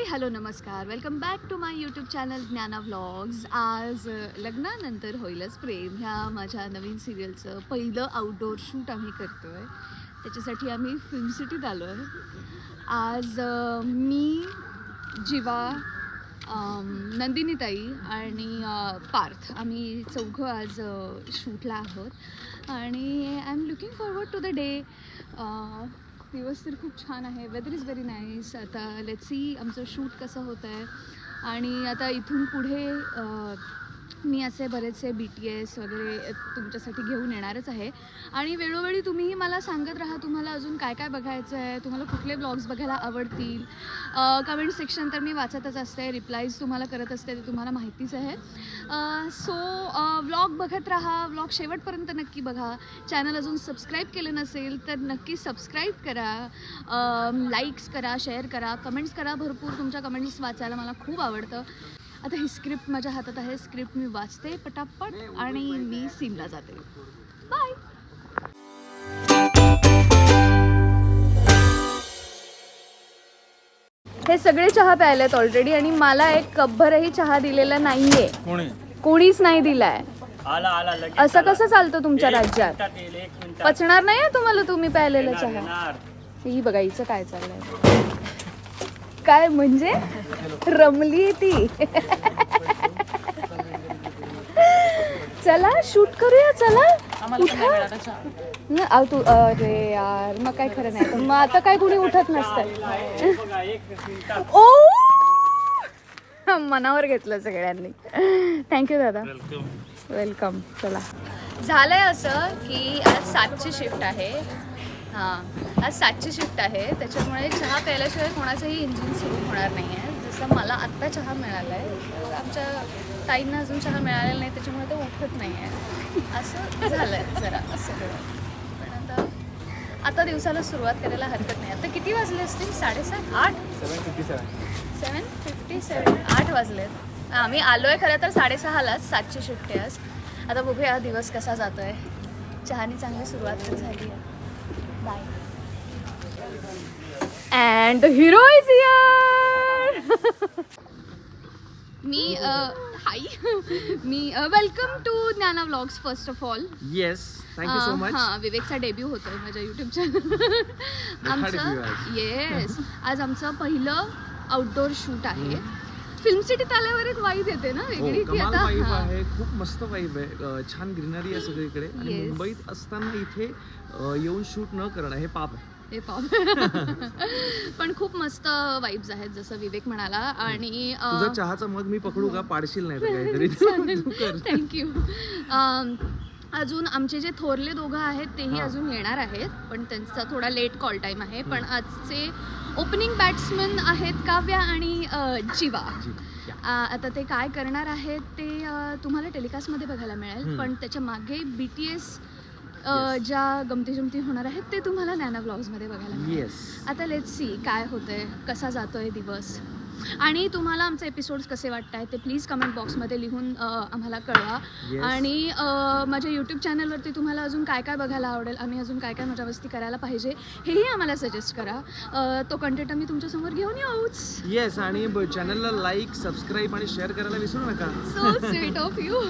Hello नमस्कार, welcome back to my YouTube channel Dnyana vlogs. आज लग्नानंतर होईलच प्रेम ह्या माझ्या नवीन सिरियलचं पहिलं आउटडोअर शूट आम्ही करतो आहे. त्याच्यासाठी आम्ही फिल्म सिटीत आलो आहे. आज मी, जीवा, नंदिनीताई आणि पार्थ आम्ही चौघं आज शूटला आहोत आणि I am looking forward to the day. दिवस तर खूप छान आहे, वेदर इज व्हेरी नाईस. आता लेट्स सी आमचं शूट कसं होतं आहे. आणि आता इथून पुढे मी असे बरेचसे BTS वगैरे तुमच्यासाठी घेऊन येणारच आहे. आणि वेळोवेळी तुम्हीही मला सांगत राहा तुम्हाला अजून काय काय बघायचं आहे, तुम्हाला कुठले ब्लॉग्स बघायला आवडतील. कमेंट सेक्शन तर मी वाचतच असते, रिप्लाईज तुम्हाला करत असते, ते तुम्हाला माहितीच आहे. सो व्लॉग बघत राहा, व्लॉग शेवटपर्यंत नक्की बघा. चॅनल अजून सबस्क्राईब केलं नसेल तर नक्की सबस्क्राईब करा, लाईक्स करा, शेअर करा, कमेंट्स करा. भरपूर तुमच्या कमेंट्स वाचायला मला खूप आवडतं. आता ही स्क्रिप्ट माझ्या हातात आहे, स्क्रिप्ट मी वाचते पटापट आणि मी सीनला जाते. बाय. हे सगळे चहा प्यायलेत ऑलरेडी आणि मला एक कपभरही चहा दिलेला नाहीये, कोणीच नाही दिलाय. असं कसं चालतं तुमच्या राज्यात? पचणार नाही आहे तुम्हाला तुम्ही प्यायलेला चहा? ही बघा हिचं काय चाललंय, काय म्हणजे रमली ती. चला शूट करूया, चला उठा. तू अरे यार, मग काय खरं नाही. मग आता काय कुणी उठत नसतं. ओ मनावर घेतलं सगळ्यांनी. थँक्यू दादा, वेलकम. चला, झालंय असं की आज 7ची शिफ्ट आहे. हां, आज 7ची शिफ्ट आहे, त्याच्यामुळे चहा प्यायल्याशिवाय कोणाचंही इंजिन सुरू होणार नाही आहे. जसं मला आत्ता चहा मिळाला आहे, आमच्या ताईंना अजून चहा मिळालेला नाही, त्याच्यामुळे तो उठत नाही आहे. असं झालं आहे जरा असं. पण आता दिवसाला सुरुवात करायला हरकत नाही. आता किती वाजले असतील? 7:30, 8? 7:57, 8 वाजलेत. आम्ही आलो आहे खरं तर 6:30लाच. 7ची शिफ्ट आहे आज. आता बघूया दिवस कसा जातो आहे. चहानी चांगली सुरुवात तर झाली आहे. Bye. And hero is here. मी हाय, मी welcome to Gyana vlogs first of all. Yes, thank you so much. हां, विवेकचा डेब्यू होतोय माझ्या यूट्यूब चॅनल. आमचं येस, आज आमचं पहिलं आउटडोअर शूट आहे. फिल्म सिटीत आल्यावर एक वाईब येते ना वेगळी, की आता वाईब आहे, खूप मस्त वाईब आहे. छान ग्रीनरी आहे सगळीकडे. आणि मुंबईत असताना इथे येऊन शूट न करणं हे पाप आहे. हे पाप. पण खूप मस्त वाईब्स आहेत जसं विवेक म्हणाला. आणि तुझा चहाचा मग मी पकडू का? पाडशील नाही तर काहीतरी. थँक्यू. अजून आमचे जे थोरले दोघं आहेत तेही अजून येणार आहेत, पण त्यांचा थोडा लेट कॉल टाईम आहे. पण आजचे ओपनिंग बॅट्समन आहेत काव्या आणि जीवा. आता ते काय करणार आहेत ते तुम्हाला टेलिकास्टमध्ये बघायला मिळेल. पण त्याच्या मागे BTS ज्या गमती जमती होणार आहेत ते तुम्हाला ज्ञाना व्लॉग्समध्ये बघायला मिळेल. आता लेट्स सी काय होतंय, कसा जातोय दिवस. आणि तुम्हाला आमचे एपिसोड्स कसे वाटत आहेत ते प्लीज कमेंट बॉक्समध्ये लिहून आम्हाला कळवा. आणि माझ्या यूट्यूब चॅनलवरती तुम्हाला अजून काय काय बघायला आवडेल, आम्ही अजून काय काय मजा मस्ती करायला पाहिजे हेही आम्हाला सजेस्ट करा. तो कंटेंट आम्ही तुमच्यासमोर घेऊन येऊच. येस, आणि चॅनलला लाईक, सबस्क्राईब आणि शेअर करायला विसरू नका. So sweet of you.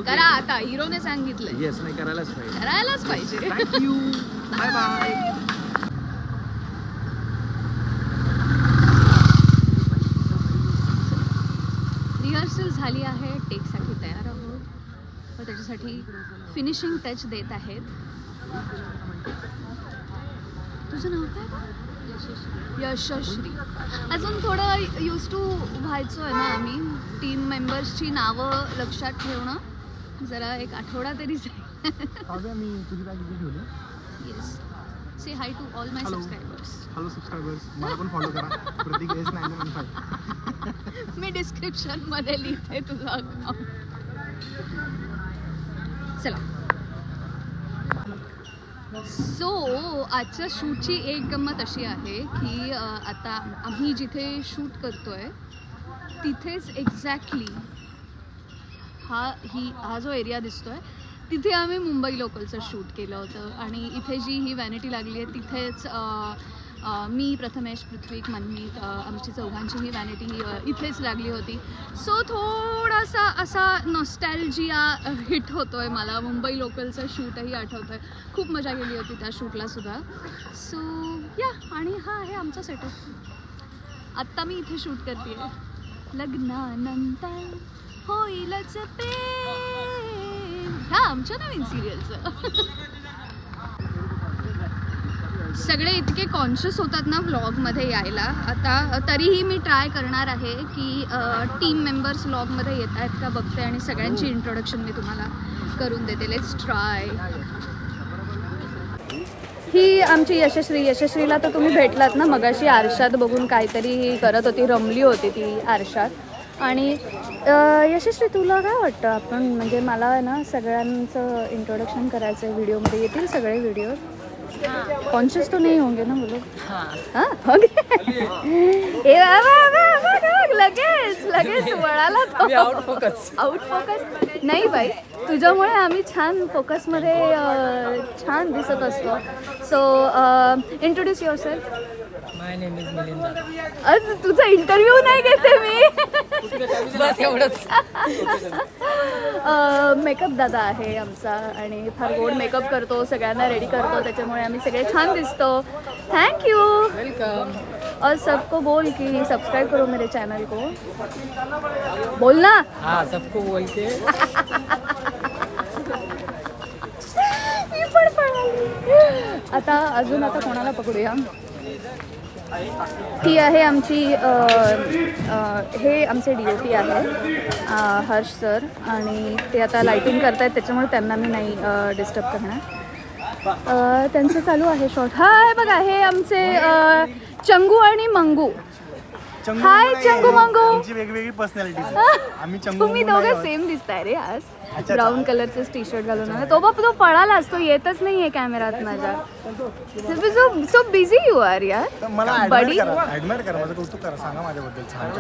करा, आता हिरोने सांगितलं. येस, नाही करायलाच पाहिजे. Thank you, bye bye. रिहर्सल झाली आहे, टेकसाठी तयार आहोत. तर त्याच्यासाठी फिनिशिंग टच देत आहेत. तुझं नाव काय? यशश्री. अजून थोडं यूज टू व्हायचो आहे ना आम्ही. टीम मेंबर्सची नावं लक्षात ठेवणं जरा एक आठवडा तरी जाईल. Yes, say hi to all my subscribers. Hello subscribers, मला पण फॉलो करा. प्रतीक मी डिस्क्रिप्शन मध्ये लिहिते तुझं अकाउंट. चला. सो आजच्या शूटची एक गंमत अशी आहे की आता आम्ही जिथे शूट करतोय तिथेच एक्झॅक्टली हा जो एरिया दिसतोय तिथे आम्ही मुंबई लोकलचं शूट केलं होतं. आणि इथे जी ही व्हॅनिटी लागली आहे तिथेच मी, प्रथमेश, पृथ्वीक, मनमीत, आमची चौघांचीही वॅनिटी इथेच लागली होती. सो थोडासा असा नॉस्टॅल्जिया हिट होतो आहे मला. मुंबई लोकलचं शूटही आठवतं आहे. खूप मजा केली होती त्या शूटलासुद्धा. सो या, आणि हा आहे आमचा सेटअप. आत्ता मी इथे शूट करते आहे. लग्नानंतर होईलच प्रेम, ह्या आमच्या नवीन सिरियलचं. सगळे इतके कॉन्शियस होतात ना व्लॉगमध्ये यायला. आता तरीही मी ट्राय करणार आहे की टीम मेंबर्स व्लॉगमध्ये येत आहेत का बघते आणि सगळ्यांची इंट्रोडक्शन मी तुम्हाला करून देते. Let's try. ही आमची यशश्री. यशश्रीला तर तुम्ही भेटलात ना मगाशी आरशात बघून काहीतरी करत होती, रमली होती ती आरशात. आणि यशस्वी, तुला काय वाटतं आपण म्हणजे मला ना सगळ्यांचं इंट्रोडक्शन करायचं आहे व्हिडिओमध्ये. येतील सगळे व्हिडिओ? कॉन्शियस तो नाही होंगे ना बोलो? हां ए लगेच लगेच वळाला तो. आउट फोकस नाही बाई, तुझ्यामुळे आम्ही छान फोकसमध्ये छान दिसत असतो. So introduce your self. My name is Milind. अरे तुझा इंटरव्ह्यू नाही घेते मी. बस एवढंच. मेकअप दादा आहे आमचा आणि फार गोड मेकअप करतो, सगळ्यांना रेडी करतो, त्याच्यामुळे आम्ही सगळे छान दिसतो. थँक्यू. वेलकम. और सबको बोल कि सब्सक्राइब करो मेरे चैनल को. बोल ना. हाँ, सबको बोल के. मी पण पळाली. आता कोणाला पकडूया. ही आहे आमची हे आमचे DOP आहे हर्ष सर, आणि ते आता लाईटिंग करतायत त्याच्यामुळे त्यांना मी नाही डिस्टर्ब करणार. त्यांचं चालू आहे शॉट. हाय बघा, हे आमचे चंगू आणि मंगू. हाय चंगू मंगू. आमची वेगवेगळी पर्सनॅलिटीज. आम्ही चंगू तुम्ही दोघं सेम दिसताय रे आज. ब्राऊन कलरचे टी शर्ट घालून आला. तो बाप तो पळालाच, तो येतच नाहीये कॅमेरात माझ्या. सो बिझी यू आर यार. मला बडी ॲडमायर करा, माझं कौतुक करा, सांगा माझ्याबद्दल छान.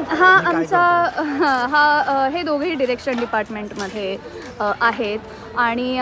हा आमचा हे दोघेही डिरेक्शन डिपार्टमेंटमध्ये आहेत आणि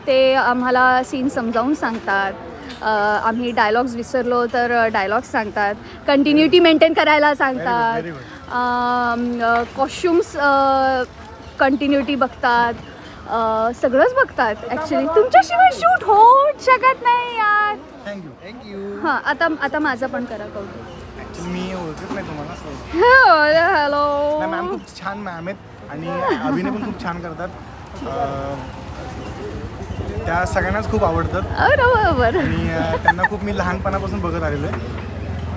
ते आम्हाला सीन समजावून सांगतात. आम्ही डायलॉग्स विसरलो तर डायलॉग्स सांगतात, कंटिन्युटी मेंटेन करायला सांगतात, कॉस्ट्युम्स कंटिन्युटी बघतात, सगळंच बघतात ॲक्च्युली. तुमच्याशिवाय शूट होऊच शकत नाही यार. थँक्यू. हां, आता माझं पण करा कौतुक. ॲक्च्युली मी ओळखत नाही तुम्हाला. हॅलो मॅम खूप छान मॅम आहेत आणि अभिनय पण खूप छान करतात. त्या सगळ्यांनाच खूप आवडतात बरोबर. आणि त्यांना खूप मी लहानपणापासून बघत आलेलो आहे.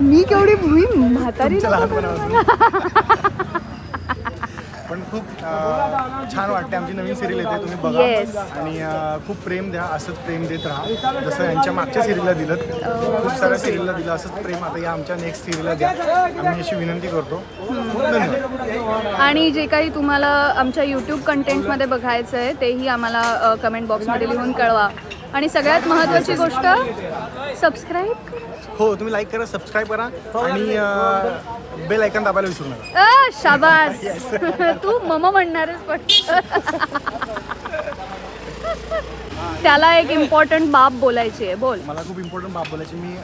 मी केवढी म्हातारी लहानपणापासून. पण खूप छान वाटते. आमची नवीन सिरियल येते, तुम्ही बघा. Yes. आणि खूप प्रेम द्या, असंच प्रेम देत राहा. जसं यांच्या मागच्या सिरियलला दिलं, खूप साऱ्या सिरियलला दिलं, असंच प्रेम आता या आमच्या नेक्स्ट सिरियलला द्या, आम्ही अशी विनंती करतो. धन्यवाद. आणि जे काही तुम्हाला आमच्या यूट्यूब कंटेंटमध्ये बघायचं आहे तेही आम्हाला कमेंट बॉक्समध्ये लिहून कळवा. आणि सगळ्यात महत्त्वाची गोष्ट, सबस्क्राईब करा. हो, तुम्ही लाईक करा, सबस्क्राईब करा आणि बेल आयकॉन दाबायला विसरू नका. शाबास. तू मम म्हणणारच पण. त्याला एक इम्पॉर्टंट बाब बोलायची आहे, बोल. मला खूप इम्पॉर्टंट बाब बोलायची. मी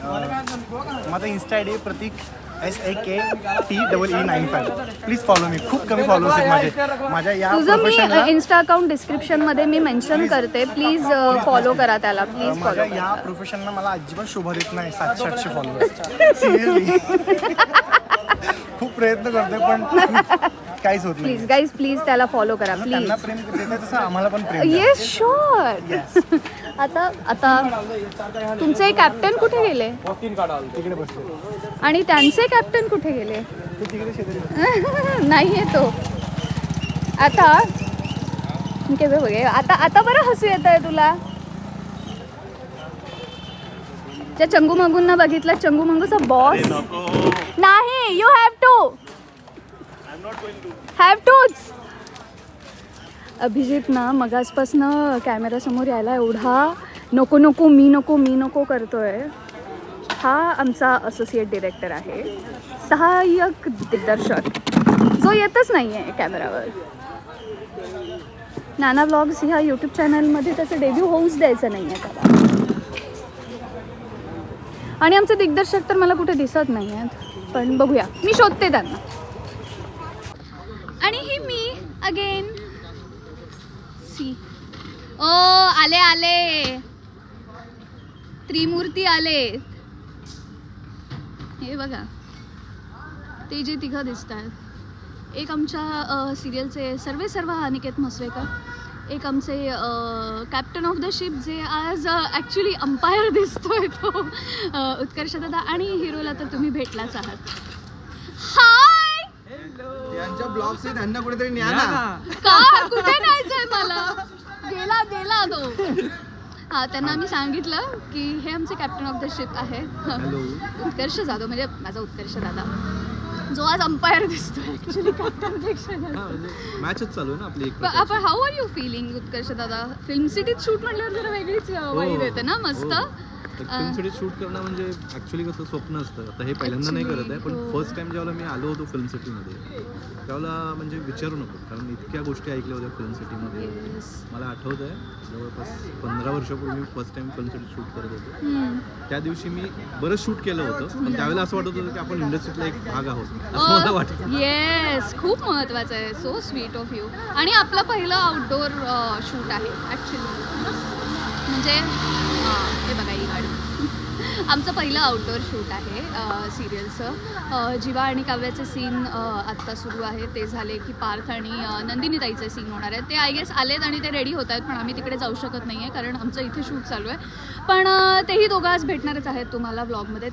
माझा Insta I D Prateek SAKTEE95. Please follow me. खूप कमी फॉलोअर्स आहेत माझ्या या तुझं प्रोफेशनला. मी इन्स्टा अकाउंट डिस्क्रिप्शनमध्ये मी मेन्शन करते. प्लीज फॉलो करा त्याला. प्लीज माझ्या फॉलो. या प्रोफेशनला मला अजिबात शोभा देत नाही 700-800 फॉलोअर्स. सिरियसली खूप प्रयत्न करतोय पण काहीच होत नाही. प्लीज गाईज, प्लीज त्याला फॉलो करा प्लीज. त्यांना प्रेम देतात तसं आम्हाला पण प्रेम द्या. Yes sure. आता तुमचे कॅप्टन कुठे गेले तिकडे बसले. आणि त्यांचे कॅप्टन कुठे गेले? नाही आहे तो. आता केव्हा बघे. आता बरं हसू येत आहे तुला. त्या चंगू मंगूंना बघितलं. चंगू मंगूचा बॉस नाही. You have touch. अभिजित ना मगासपासनं कॅमेरासमोर यायला एवढा नको नको मी नको करतोय. हा आमचा असोसिएट डिरेक्टर आहे, सहाय्यक दिग्दर्शक, जो येतच नाही आहे कॅमेरावर. नाना व्लॉग्स ह्या यूट्यूब चॅनलमध्ये त्याचं डेब्यू होऊच द्यायचं नाही आहे त्याला. आणि आमचे दिग्दर्शक तर मला कुठे दिसत नाही आहेत, पण बघूया, मी शोधते त्यांना. आणि ही मी अगेन सी. ओ आले आले, त्रिमूर्ती आले. हे बघा, ते जे तिघं दिसत आहेत, एक आमच्या सिरियलचे सर्व अनिकेत म्हसवेकर, एक आमचे कॅप्टन ऑफ द शिप जे आज ॲक्च्युली अंपायर दिसतोय तो उत्कर्ष दादा, आणि हिरोला तर तुम्ही भेटलाच आहात. हाय, यांच्या ब्लॉग्स आहेत, त्यांना कुठेतरी न्या ना. का कुठे न्यायचंय मला, गेला तो. हा, त्यांना आम्ही सांगितलं की हे आमचे कॅप्टन ऑफ द शिप आहे उत्कर्ष जाधव, म्हणजे माझा उत्कर्ष दादा, जो आज अंपायर दिसतोय ॲक्च्युली कॅप्टनपेक्षा. मॅचच चालू आहे ना आपली एक आपण हाऊ आर यू फिलिंग उत्कर्ष दादा? फिल्म सिटीत शूट म्हटल्यावर जरा वेगळीच वाईब येते ना, मस्त. फिल्म सिटी शूट करणं म्हणजे ऍक्च्युली कसं स्वप्न असतं. आता हे पहिल्यांदा नाही करत आहे, पण फर्स्ट टाइम जेव्हा मी आलो होतो फिल्म सिटीमध्ये त्यावेळेला म्हणजे विचारू नको, कारण इतक्या गोष्टी ऐकल्या होत्या फिल्म सिटीमध्ये. मला आठवत आहे जवळपास 15 वर्षापूर्वी first time film city shoot करत होतो. त्या दिवशी मी बरंच शूट केलं होतं, पण त्यावेळेला असं वाटत होतं की आपण इंडस्ट्रीतला एक भाग आहोत असं मला वाटतं. येस, खूप महत्त्वाचं आहे. So sweet of you. आणि आपलं पहिलं आउटडोअर शूट आहे ॲक्च्युली, म्हणजे हे बघा ही गाडी, आमचं पहिलं आउटडोअर शूट आहे सिरियलचं. जीवा आणि काव्याचे सीन आत्ता सुरू आहे. ते झाले की पार्थ आणि नंदिनीताईचे सीन होणार आहेत. ते आय गेस आलेत आणि ते रेडी होत आहेत, पण आम्ही तिकडे जाऊ शकत नाही आहे कारण आमचं इथे शूट चालू आहे. पण तेही दोघं आज भेटणारच आहेत तुम्हाला व्लॉगमध्ये.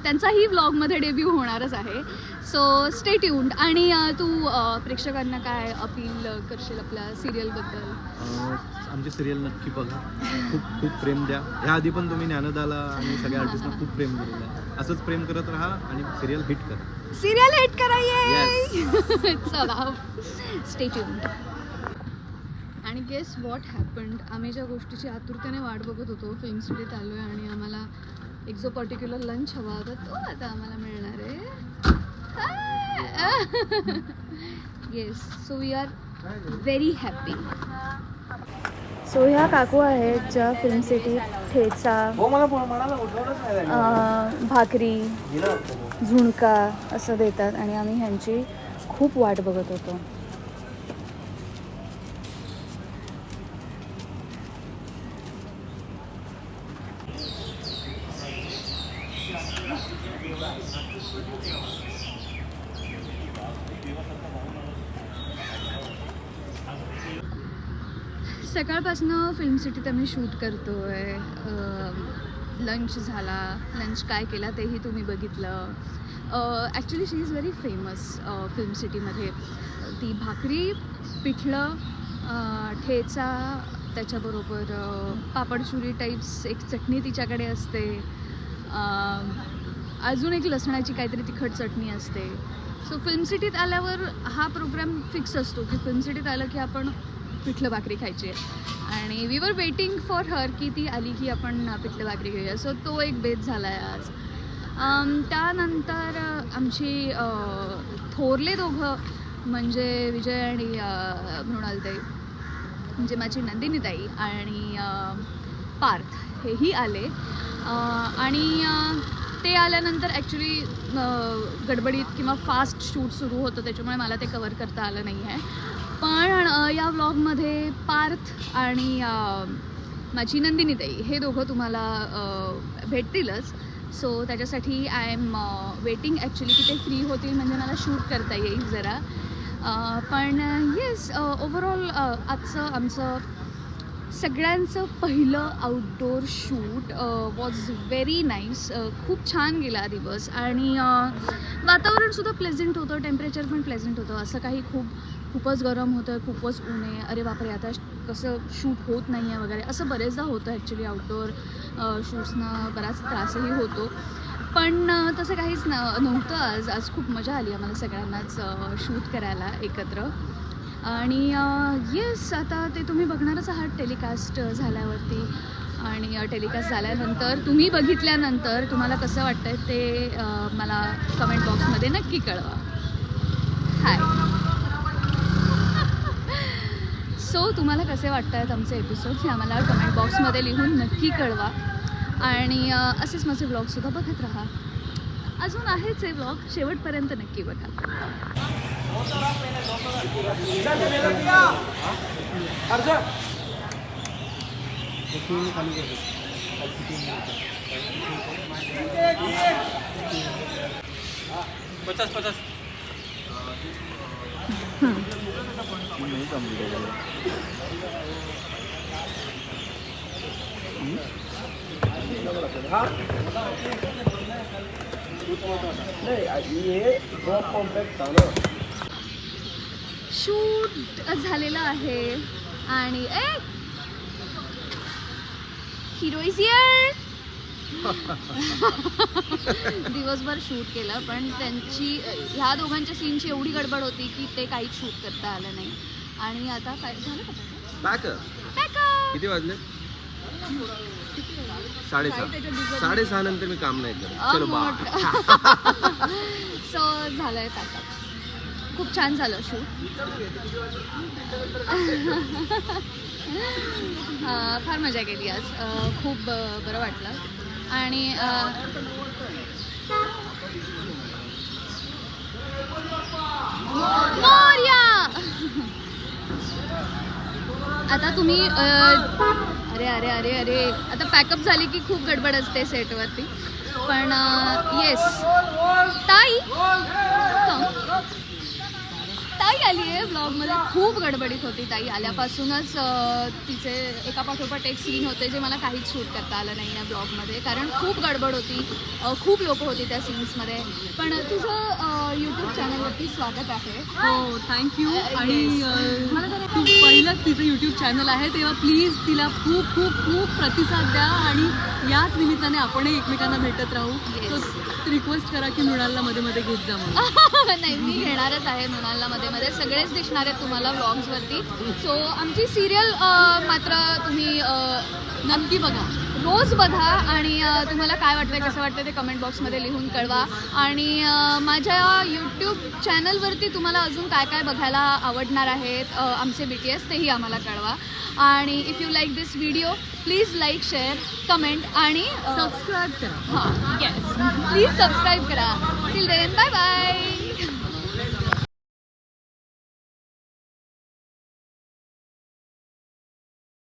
त्यांचाही व्लॉगमध्ये डेब्यू होणारच आहे. So stay tuned. आणि तू प्रेक्षकांना काय अपील करशील आपल्या सिरियलबद्दल? आमची सिरियल नक्की बघा, खूप प्रेम द्या. ह्या आधी पण तुम्ही ज्ञानदाला आणि सगळ्या आर्टिस्टना खूप प्रेम दिलेलं आहे. असंच प्रेम करत राहा आणि सिरियल हिट करा. सिरियल हिट करा. ये चला, स्टे ट्यून्ड. आणि गेस व्हॉट हॅपन्ड? आम्ही ज्या गोष्टीची आतुरतेने वाट बघत होतो, फिल्म सिटीत आलो आहे आणि आम्हाला एक जो पर्टिक्युलर लंच हवा होता तो आता आम्हाला मिळणार आहे. Yes, so we are very happy. So ह्या काकू आहेत ज्या फिल्म सिटी ठेचा, भाकरी, झुणका असं देतात आणि आम्ही ह्यांची खूप वाट बघत होतो. सकाळपासनं फिल्म सिटीत आम्ही शूट करतो आहे. लंच झाला, लंच काय केला तेही तुम्ही बघितलं. Actually she is very famous film सिटीमध्ये. ती भाकरी, पिठलं, ठेचा, त्याच्याबरोबर पापडशुरी टाईप्स एक चटणी तिच्याकडे असते. अजून एक लसणाची काहीतरी तिखट चटणी असते. सो फिल्म सिटीत आल्यावर हा प्रोग्राम फिक्स असतो की फिल्म सिटीत आलं की आपण पिठलं भाकरी खायची आहे. आणि we were waiting for her की ती आली की आपण पिठलं भाकरी घेऊया. सो तो एक बेत झाला आहे आज. त्यानंतर आमची थोरले दोघं म्हणजे विजय आणि मृणालताई, म्हणजे माझी नंदिनीताई आणि पार्थ, हेही आले. आणि ते आल्यानंतर ॲक्च्युली गडबडीत किंवा फास्ट शूट सुरू होतं, त्याच्यामुळे मला ते कवर करता आलं नाही आहे. पण या व्लॉगमध्ये पार्थ आणि माझी नंदिनीताई हे दोघं तुम्हाला भेटतीलच. सो त्याच्यासाठी आय एम वेटिंग ॲक्च्युली की ते फ्री होतील म्हणजे मला शूट करता येईल जरा. पण येस, ओव्हरऑल आजचं आमचं सगळ्यांचं पहिलं outdoor shoot was very nice. खूप छान गेला दिवस आणि वातावरणसुद्धा प्लेझंट होतं, टेम्परेचर पण प्लेझंट होतं. असं काही खूपच गरम होतं, खूपच ऊन आहे, अरे बापरे आता कसं शूट होत नाही आहे वगैरे असं बरेचदा होतं. ॲक्च्युली आउटडोअर शूट्सनं बराच त्रासही होतो, पण तसं काहीच नव्हतं. आज खूप मजा आली आम्हाला सगळ्यांनाच शूट करायला एकत्र. आणि येस, आता ते तुम्ही बघणारच आहात टेलिकास्ट झाल्यावरती. आणि टेलिकास्ट झाल्यानंतर तुम्ही बघितल्यानंतर तुम्हाला कसं वाटतं आहे ते मला कमेंट बॉक्समध्ये नक्की कळवा. हाय. सो तुम्हाला कसे वाटत आहेत आमचे एपिसोड्स हे आम्हाला कमेंट बॉक्समध्ये लिहून नक्की कळवा. आणि असेच माझे व्लॉगसुद्धा बघत राहा. अजून आहेच हे व्लॉग, शेवटपर्यंत नक्की बघा. शूट झालेलं आहे आणि हिरो इज हिअर. दिवसभर शूट केलं पण त्यांची ह्या दोघांच्या सीनची एवढी गडबड होती की ते काहीच शूट करता आलं नाही. आणि आता काय झालं का किती वाजले? 6:30 नंतर मी काम नाही करत. चलो बा. सो झालंय आता. खूप छान झालं शूट. फार मजा केली आज. खूप बरं वाटलं. आणि आता तुम्ही अरे अरे अरे अरे आता पॅकअप झाली की खूप गडबड असते सेटवरती. पण येस ताई आली आहे ब्लॉगमध्ये. खूप गडबडीत होती ताई. आल्यापासूनच तिचे एकापाठोपाठ एक सीन होते जे मला काहीच शूट करता आलं नाही या ब्लॉगमध्ये कारण खूप गडबड होती. खूप लोक होती त्या सीन्समध्ये. पण तुझं यूट्यूब चॅनलवरती स्वागत आहे. हो थँक्यू. आणि तू पहिलंच तिचं यूट्यूब चॅनल आहे तेव्हा प्लीज तिला खूप खूप खूप प्रतिसाद द्या आणि याच निमित्ताने आपणही एकमेकांना भेटत राहू. सो रिक्वेस्ट करा की मृणालला मध्ये मध्ये घेत जा म्हणून. नाही मी घेणारच आहे मृणालला मध्ये मध्ये. सगळेच दिसणार आहेत तुम्हाला व्लॉग्सवरती. सो आमची सिरियल मात्र तुम्ही नक्की बघा, रोज बघा. आणि तुम्हाला काय वाटतं कसं वाटतं ते कमेंट बॉक्समध्ये लिहून कळवा. आणि माझ्या यूट्यूब चॅनलवरती तुम्हाला अजून काय काय बघायला आवडणार आहेत आमचे BTS तेही आम्हाला कळवा. आणि if you like this video please like share comment आणि सबस्क्राईब करा. हां येस प्लीज सबस्क्राईब करा. Till then bye bye.